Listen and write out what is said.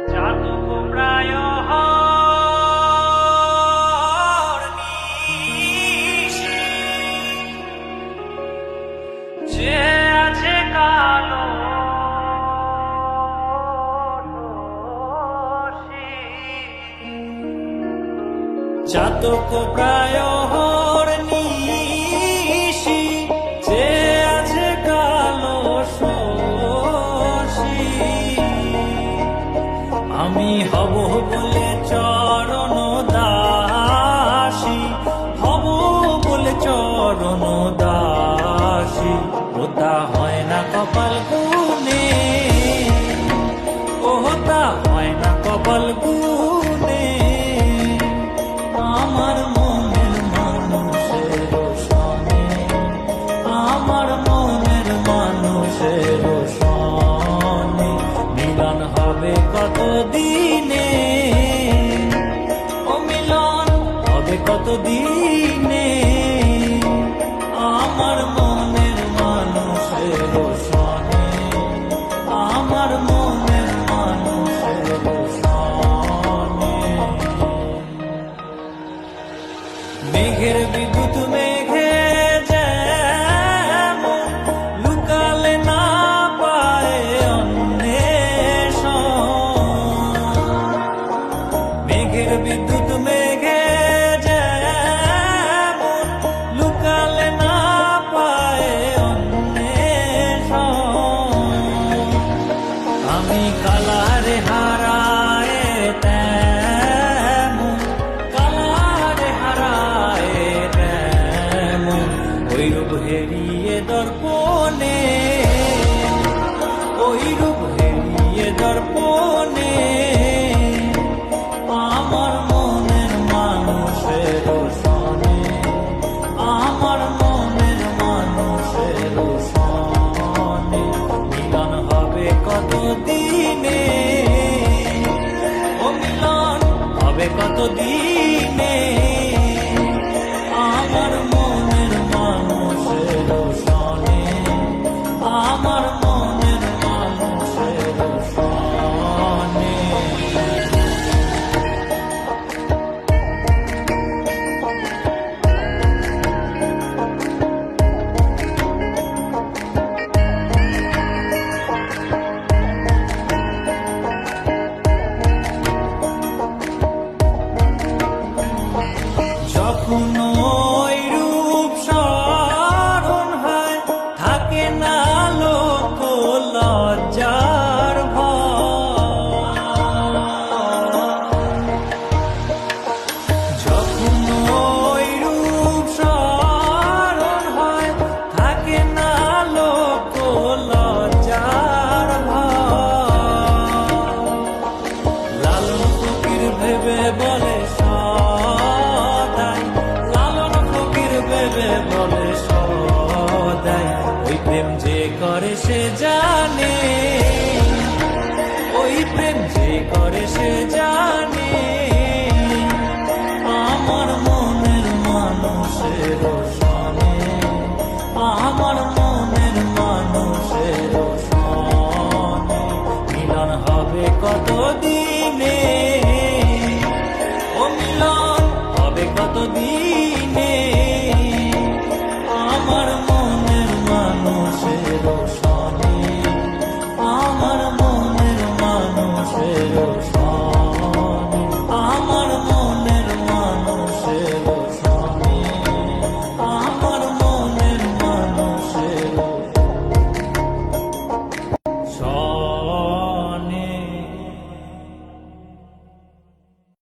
চাতক প্রায় যে আছে কালো চাতক প্রায় নিশি যে আছে কালো শশী আমি হব বলে চরণ দাসী হব বলে চরণ দাসী ওটা হয় না কপাল গুনে ওটা হয় না কপাল গুনে আমার মনের মানুষের সনে আমার মনের মানুষের সনে মিলন হবে কত দিনে ও মিলন হবে কত দিনে আমার মনের মানুষের সনে আমার মনের মানুষের সনে মেঘের বিদ্যুৎ মেঘে যেমন লুকালে না পায় অন্বেষণ মেঘের বিদ্যুৎ মেঘে যেমন লুকালে না পায় অন্বেষণ আমি কালারে হারায় তেমন কালারে হারায় তেমন ওই রূপ হেরিয়ে দর্পণে ওই রূপ হেরিয়ে দর্পণে আমার মনের মানুষের সনে আমার মনের মানুষের সনে মিলন হবে কত দিনে ও মিলন হবে কত দিনে আমার মনের মানুষের সনে আমার মনের মানুষের সনে যখন ওই রূপ স্মরণ হয় থাকে না লোক লজ্জার ভয় যখন ওই রূপ স্মরণ হয় থাকে না লোক লজ্জার ভয় লালন ফকির ভেবে বলে বলে সদাই ওই প্রেম যে করে সে জানে ওই প্রেম যে করে সে জানে আমার মনের মানুষের সনে আমার মনের মানুষের সনে মিলন হবে কত দিনে ও মিলন হবে কত দিন